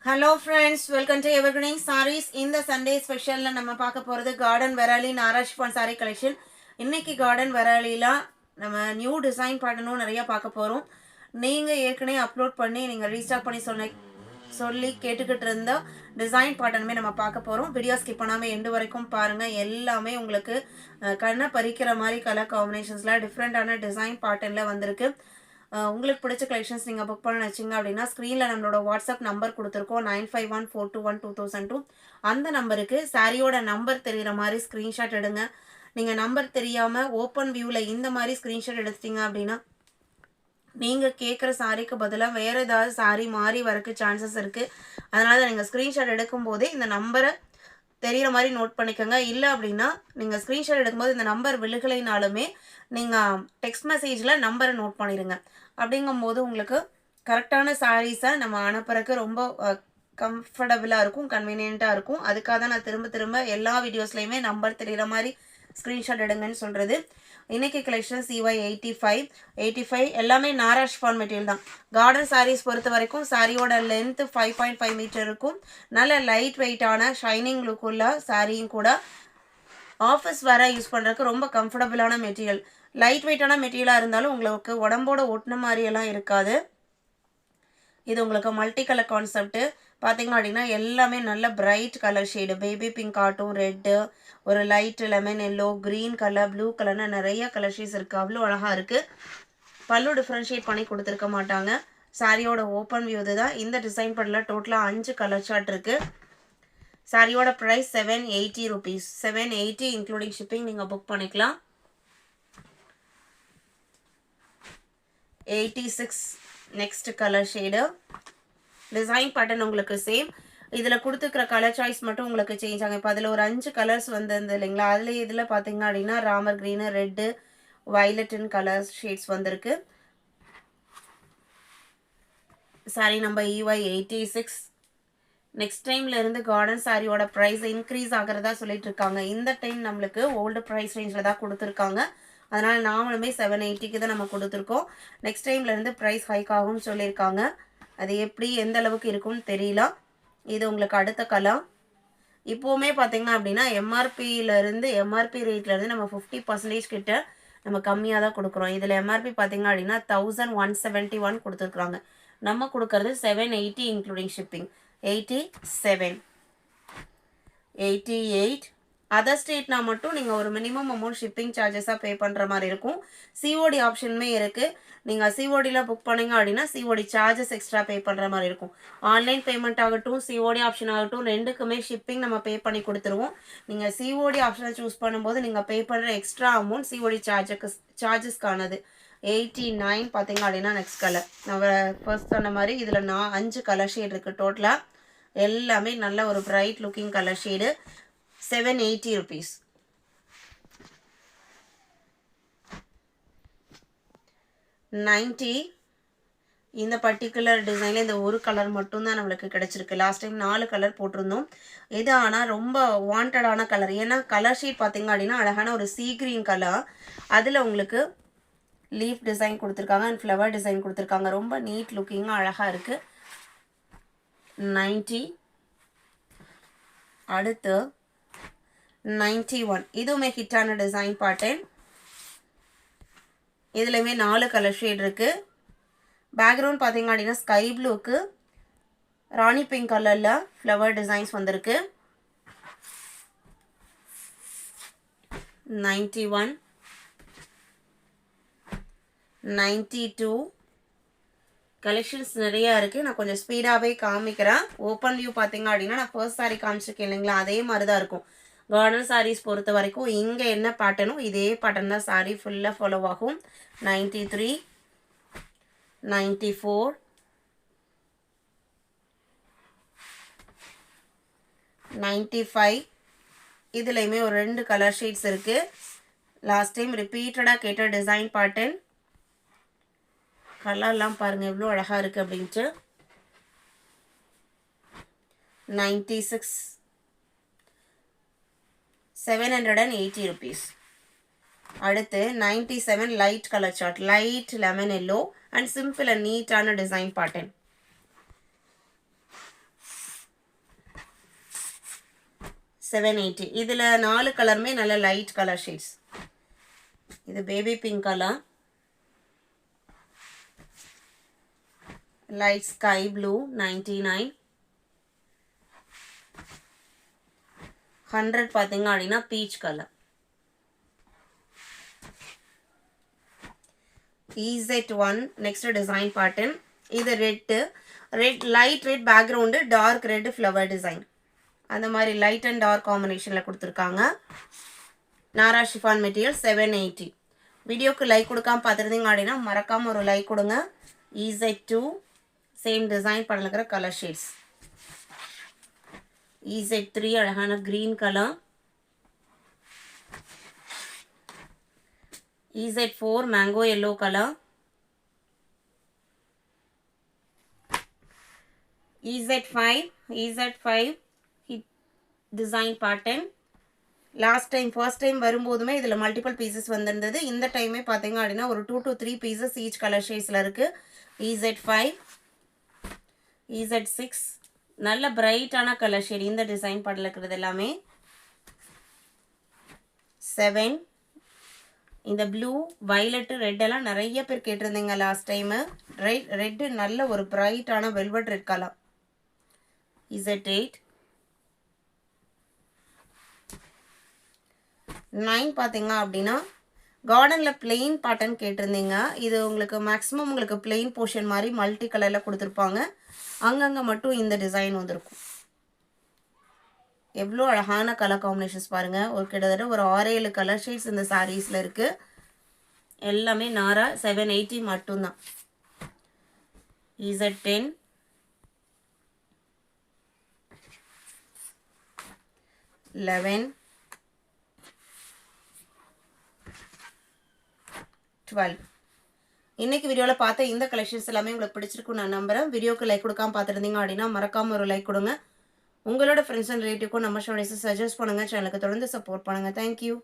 Hello friends, welcome to Evergreen Sarees. இந்த Sunday ஸ்பெஷல்ல நம்ம பார்க்க போகிறது கார்டன் வெராலி நாராஷ்பான் சாரி கலெக்ஷன். இன்னைக்கு கார்டன் வெராலியில் நம்ம நியூ டிசைன் பண்ணணும் நிறையா பார்க்க போகிறோம். நீங்கள் ஏற்கனவே அப்லோட் பண்ணி நீங்கள் ரீஸ்டார்ட் பண்ணி சொல்லி கேட்டுக்கிட்டு இருந்த டிசைன் பாட்டனுமே நம்ம பார்க்க போகிறோம். வீடியோ ஸ்கிப் பண்ணாமல் எண்டு வரைக்கும் பாருங்கள். எல்லாமே உங்களுக்கு கண்ணை பறிக்கிற மாதிரி கலர் காம்பினேஷன்ஸில் டிஃப்ரெண்ட்டான டிசைன் பாட்டனில் வந்திருக்கு. உங்களுக்கு பிடிச்ச கலெக்ஷன்ஸ் நீங்கள் புக் பண்ண வச்சிங்க அப்படின்னா ஸ்க்ரீனில் நம்மளோட வாட்ஸ்அப் நம்பர் கொடுத்துருக்கோம் 9514212002. அந்த நம்பருக்கு சாரியோட நம்பர் தெரிகிற மாதிரி ஸ்க்ரீன்ஷாட் எடுங்க. நீங்கள் நம்பர் தெரியாமல் ஓப்பன் வியூவில் இந்த மாதிரி ஸ்க்ரீன்ஷாட் எடுத்துட்டீங்க அப்படின்னா நீங்கள் கேட்குற சாரிக்கு பதிலாக வேறு ஏதாவது சாரி மாறி வரக்கு சான்சஸ் இருக்குது. அதனால் நீங்கள் ஸ்க்ரீன்ஷாட் எடுக்கும்போதே இந்த நம்பரை தெரிகிற மாதிரி நோட் பண்ணிக்கோங்க. இல்லை அப்படின்னா நீங்கள் ஸ்க்ரீன்ஷாட் எடுக்கும்போது இந்த நம்பர் விழுகலைனாலுமே நீங்கள் டெக்ஸ்ட் மெசேஜில் நம்பரை நோட் பண்ணிடுங்க. அப்படிங்கும்போது உங்களுக்கு கரெக்டான சாரீஸை நம்ம அனுப்புறதுக்கு ரொம்ப கம்ஃபர்டபுளாக இருக்கும், கன்வீனியண்ட்டாக இருக்கும். அதுக்காக தான் நான் திரும்ப திரும்ப எல்லா வீடியோஸ்லையுமே நம்பர் தெரிகிற மாதிரி ஸ்க்ரீன்ஷாட் எடுங்கன்னு சொல்கிறது. இன்றைக்கி கலெக்ஷன் CY 85 எல்லாமே நாராஷ்பான் மெட்டீரியல் தான். கார்டன் சாரீஸ் பொறுத்த வரைக்கும் சாரியோட லென்த்து 5.5 மீட்டர் இருக்கும். நல்ல லைட் வெயிட்டான ஷைனிங் லுக்குள்ள சாரியும் கூட. ஆஃபீஸ் வேற யூஸ் பண்ணுறதுக்கு ரொம்ப கம்ஃபர்டபுளான மெட்டீரியல். லைட் வெயிட்டான மெட்டீரியலாக இருந்தாலும் உங்களுக்கு உடம்போட ஒட்டின மாதிரியெல்லாம் இருக்காது. இது உங்களுக்கு மல்டி கலர் கான்செப்ட்டு பார்த்தீங்கன்னா அப்படின்னா எல்லாமே நல்ல bright colour shade, baby pink ஆட்டும், ரெட்டு, ஒரு light lemon yellow, green colour, blue கலர்னு நிறைய கலர் ஷேட்ஸ் இருக்குது. அவ்வளோ அழகாக இருக்குது. பல்லு டிஃப்ரென்ஷியேட் பண்ணி கொடுத்துருக்க மாட்டாங்க. சாரியோட ஓப்பன் வியூ தான். இந்த டிசைன் பண்ணல டோட்டலாக 5 கலர் சார்ட் இருக்குது. சாரியோட ப்ரைஸ் 780 rupees. 780 including shipping. நீங்கள் புக் பண்ணிக்கலாம். 86 next colour shade. Design pattern உங்களுக்கு சேம். இதில் கொடுத்துருக்குற கலர் சாய்ஸ் மட்டும் உங்களுக்கு சேஞ்ச் ஆகும். இப்போ அதில் ஒரு 5 கலர்ஸ் வந்திருந்து இல்லைங்களா, அதில் இதில் பார்த்தீங்க அப்படின்னா ராமர் க்ரீனு, ரெட்டு, வயலட்டுன்னு கலர் ஷேட்ஸ் வந்திருக்கு. Sari number EY 86. நெக்ஸ்ட் டைம்ல இருந்து கார்டன் சாரியோட ப்ரைஸ் இன்க்ரீஸ் ஆகிறதா சொல்லிட்டு இருக்காங்க. இந்த டைம் நம்மளுக்கு ஓல்டு ப்ரைஸ் ரேஞ்சில் தான் கொடுத்துருக்காங்க. அதனால் நாமளுமே 780க்கு தான் நம்ம கொடுத்துருக்கோம். நெக்ஸ்ட் டைம்லேருந்து ப்ரைஸ் ஹைக் ஆகும்னு சொல்லியிருக்காங்க. அது எப்படி எந்த அளவுக்கு இருக்கும்னு தெரியல. இது உங்களுக்கு அடுத்த கலர். இப்போவுமே பார்த்தீங்கன்னா அப்படின்னா எம்ஆர்பி ரேட்லேருந்து நம்ம 50% கிட்ட நம்ம கம்மியாக தான் கொடுக்குறோம். இதில் எம்ஆர்பி பார்த்தீங்க அப்படின்னா 1171 கொடுத்துருக்குறாங்க. நம்ம கொடுக்கறது 780 இன்க்ளூடிங் ஷிப்பிங். 87, 88. அதர் ஸ்டேட்னா மட்டும் நீங்கள் ஒரு மினிமம் அமௌண்ட் ஷிப்பிங் சார்ஜஸாக பே பண்ணுற மாதிரி இருக்கும். சிஓடி ஆப்ஷனுமே இருக்குது. நீங்கள் சிஓடியில் புக் பண்ணிங்க அப்படின்னா சிஓடி சார்ஜஸ் எக்ஸ்ட்ரா பே பண்ணுற மாதிரி இருக்கும். ஆன்லைன் பேமெண்ட் ஆகட்டும், சிஓடி ஆப்ஷன் ஆகட்டும், ரெண்டுக்குமே ஷிப்பிங் நம்ம பே பண்ணி கொடுத்துருவோம். நீங்கள் சிஓடி ஆப்ஷனை சூஸ் பண்ணும்போது நீங்கள் பே பண்ணுற எக்ஸ்ட்ரா அமௌண்ட் சிஓடி சார்ஜஸ்க்கானது. 89 பார்த்தீங்க அப்படின்னா நெக்ஸ்ட் கலர். நம்ம ஃபர்ஸ்ட் சொன்ன மாதிரி இதில் 5 கலர் ஷேட் இருக்குது. டோட்டலாக எல்லாமே நல்ல ஒரு bright looking colour shade. 780 rupees. இந்த பர்டிகுலர் டிசைனில் இந்த ஒரு கலர் மட்டும்தான் நம்மளுக்கு கிடச்சிருக்கு. லாஸ்ட் டைம் 4 கலர் போட்டிருந்தோம். இது ஆனால் ரொம்ப வாண்டடான கலர். ஏன்னா கலர் ஷீட் பார்த்தீங்க அப்படின்னா அழகான ஒரு சீ கிரீன் கலர். அதில் உங்களுக்கு லீஃப் டிசைன் கொடுத்துருக்காங்க அண்ட் ஃப்ளவர் டிசைன் கொடுத்துருக்காங்க. ரொம்ப நீட் லுக்கிங்காக அழகாக இருக்குது. 90. அடுத்து 91. இதுவுமே ஹிட்டான டிசைன் பேட்டர்ன். இதுலையுமே 4 கலர் ஷேட் இருக்குது. பேக்ரவுண்ட் பார்த்தீங்க அப்படின்னா ஸ்கை ப்ளூக்கு ராணி பிங்க் கலரில் ஃப்ளவர் டிசைன்ஸ் வந்திருக்கு. 91, 92. கலெக்ஷன்ஸ் நிறையா இருக்குது. நான் கொஞ்சம் ஸ்பீடாகவே காமிக்கிறேன். ஓப்பன் வியூ பார்த்தீங்க அப்படின்னா நான் ஃபர்ஸ்ட் சாரீ காமிச்சிருக்கேன் இல்லைங்களா, அதே மாதிரி தான் இருக்கும். கார்டன் சாரீஸ் பொறுத்த வரைக்கும் இங்கே என்ன பேட்டர்னோ இதே பேட்டர்ன் தான் சாரீ ஃபுல்லாக ஃபாலோ ஆகும். 93, 94, 95. இதுலேயுமே ஒரு 2 கலர் ஷேட்ஸ் இருக்குது. லாஸ்ட் டைம் ரிப்பீட்டடாக கேட்ட டிசைன் பேட்டர்ன். கலர்லாம் பாருங்கள் எவ்வளோ அழகாக இருக்குது அப்படின்ட்டு. 96, 780 rupees. அடுத்து 97 light colour chart, light lemon yellow and simple and நீட்டான டிசைன் பேட்டர்ன். 780. இதில் 4 கலருமே நல்ல லைட் கலர் ஷேட்ஸ். இது baby pink colour, light sky blue 99, 100 பார்த்தீங்க அப்படின்னா peach colour. EZ1 next design pattern. இது red light red background, dark red flower design. அந்த மாதிரி லைட் அண்ட் டார்க் காம்பினேஷனில் கொடுத்துருக்காங்க. நாரா ஷிஃபான் மெட்டீரியல் 780. வீடியோக்கு லைக் கொடுக்காம பார்த்துருந்தீங்க அப்படின்னா மறக்காமல் ஒரு லைக் கொடுங்க. EZ2 சேம் டிசைன் பண்ணிருக்கிற கலர் ஷேட்ஸ். EZ3 அழகான green colour. EZ4 mango yellow colour. EZ5 design pattern. First time வரும்போதுமே இதில் மல்டிபிள் பீசஸ் வந்திருந்தது. இந்த டைமே பார்த்தீங்க அப்படின்னா ஒரு 2 to 3 பீசஸ் ஈச் கலர் ஷேட்ஸில் இருக்குது. EZ5, EZ6 நல்ல பிரைட்டான கலர் ஷேட். இந்த டிசைன் பாட்டில் இருக்கிறது எல்லாமே 7. இந்த ப்ளூ வயலட்டு ரெட் எல்லாம் நிறைய பேர் கேட்டிருந்தீங்க லாஸ்ட் டைமு. ரெட்டு நல்ல ஒரு பிரைட்டான வெல்வெட் ரெட் கலர். EZ8 9 பார்த்தீங்க அப்படின்னா கார்டனில் பிளெயின் பேட்டர்ன் கேட்டிருந்தீங்க. இது உங்களுக்கு மேக்ஸிமம் உங்களுக்கு பிளெயின் போர்ஷன் மாதிரி மல்டி கலரில் கொடுத்துருப்பாங்க. அங்கங்கே மட்டும் இந்த டிசைன் வந்திருக்கும். எவ்வளோ அழகான கலர் காம்பினேஷன்ஸ் பாருங்கள். ஒரு கிட்டத்தட்ட ஒரு 6-7 கலர் ஷேட்ஸ் இந்த சாரீஸில் இருக்குது. எல்லாமே நாரா 780 மட்டும்தான். EZ10 11 12. இன்னைக்கு வீடியோவில் பார்த்த இந்த கலெக்ஷன்ஸ் எல்லாமே உங்களுக்கு பிடிச்சிருக்கும் நான் நம்புறேன். வீடியோக்கு லைக் கொடுக்காம பார்த்துருந்தீங்க அப்படின்னா மறக்காமல் ஒரு லைக் கொடுங்க. உங்களோட ஃப்ரெண்ட்ஸ் அண்ட் ரிலேட்டிவ்க்கும் நம்ம ஷோடேஸை சஜஸ்ட் பண்ணுங்கள். சேனலுக்கு தொடர்ந்து சப்போர்ட் பண்ணுங்கள். தேங்க்யூ.